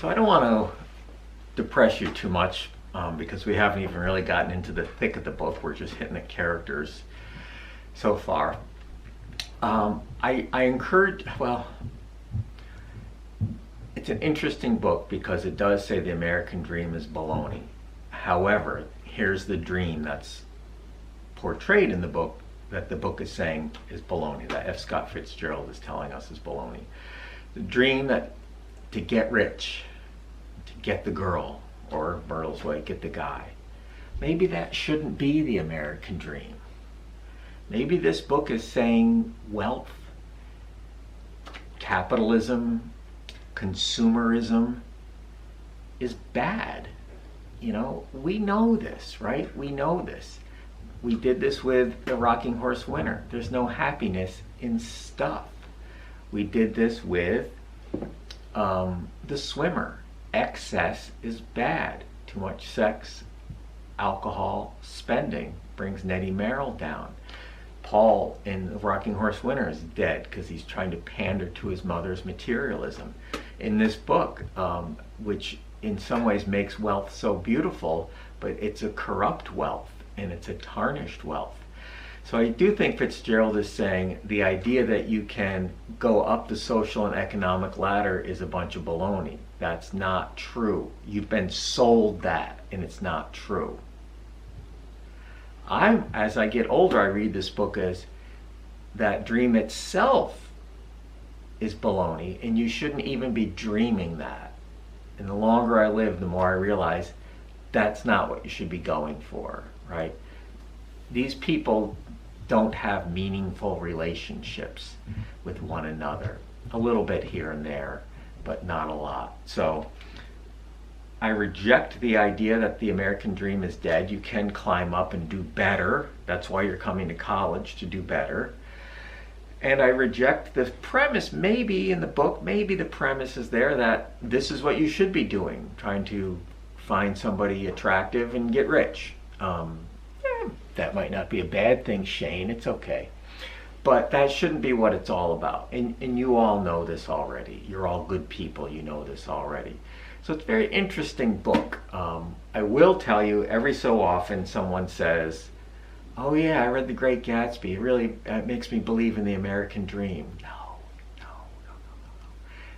So I don't want to depress you too much because we haven't even really gotten into the thick of the book. We're just hitting the characters so far. I encourage, well, it's an interesting book because it does say the American dream is baloney. However, here's the dream that's portrayed in the book that the book is saying is baloney, that F. Scott Fitzgerald is telling us is baloney. The dream that to get rich, to get the girl, or Myrtle's way, get the guy. Maybe that shouldn't be the American dream. Maybe this book is saying wealth, capitalism, consumerism is bad. You know, we know this, right? We know this. We did this with the Rocking Horse Winter. There's no happiness in stuff. We did this with the Swimmer. Excess is bad. Too much sex, alcohol, spending brings Nettie Merrill down. Paul in the Rocking Horse Winter is dead because he's trying to pander to his mother's materialism. In this book, which in some ways makes wealth so beautiful, but it's a corrupt wealth and it's a tarnished wealth. So I do think Fitzgerald is saying the idea that you can go up the social and economic ladder is a bunch of baloney. That's not true. You've been sold that, and it's not true. As I get older, I read this book as that dream itself is baloney, and you shouldn't even be dreaming that. And the longer I live, the more I realize that's not what you should be going for, right? These people don't have meaningful relationships with one another. A little bit here and there, but not a lot. So I reject the idea that the American dream is dead. You can climb up and do better. That's why you're coming to college, to do better. And I reject the premise, maybe in the book, maybe the premise is there that this is what you should be doing, trying to find somebody attractive and get rich. That might not be a bad thing, Shane, it's okay. But that shouldn't be what it's all about. And you all know this already. You're all good people, you know this already. So it's a very interesting book. I will tell you, every so often someone says, oh yeah, I read The Great Gatsby. It makes me believe in the American dream. No.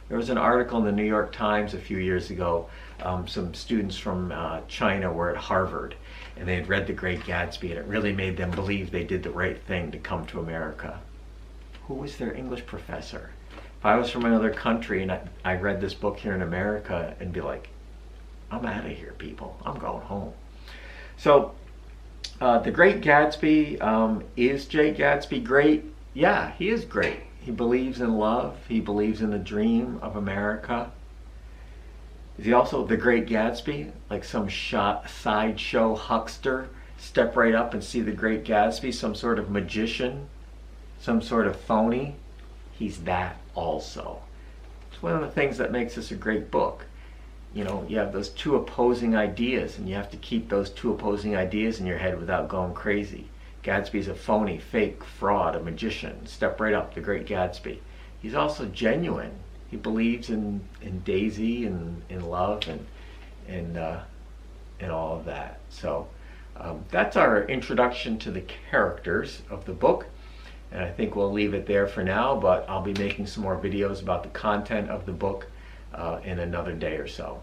There was an article in the New York Times a few years ago. Some students from China were at Harvard, and they had read The Great Gatsby, and it really made them believe they did the right thing to come to America. Who was their English professor? If I was from another country and I read this book here in America and be like, I'm out of here, people. I'm going home. So, The Great Gatsby, is Jay Gatsby great? Yeah, he is great. He believes in love. He believes in the dream of America. Is he also the Great Gatsby? Like some sideshow huckster? Step right up and see the Great Gatsby? Some sort of magician? Some sort of phony? He's that also. It's one of the things that makes this a great book. You know, you have those two opposing ideas, and you have to keep those two opposing ideas in your head without going crazy. Gatsby's a phony, fake, fraud, a magician. Step right up, the Great Gatsby. He's also genuine. He believes in Daisy and in love and all of that. So that's our introduction to the characters of the book. And I think we'll leave it there for now, but I'll be making some more videos about the content of the book in another day or so.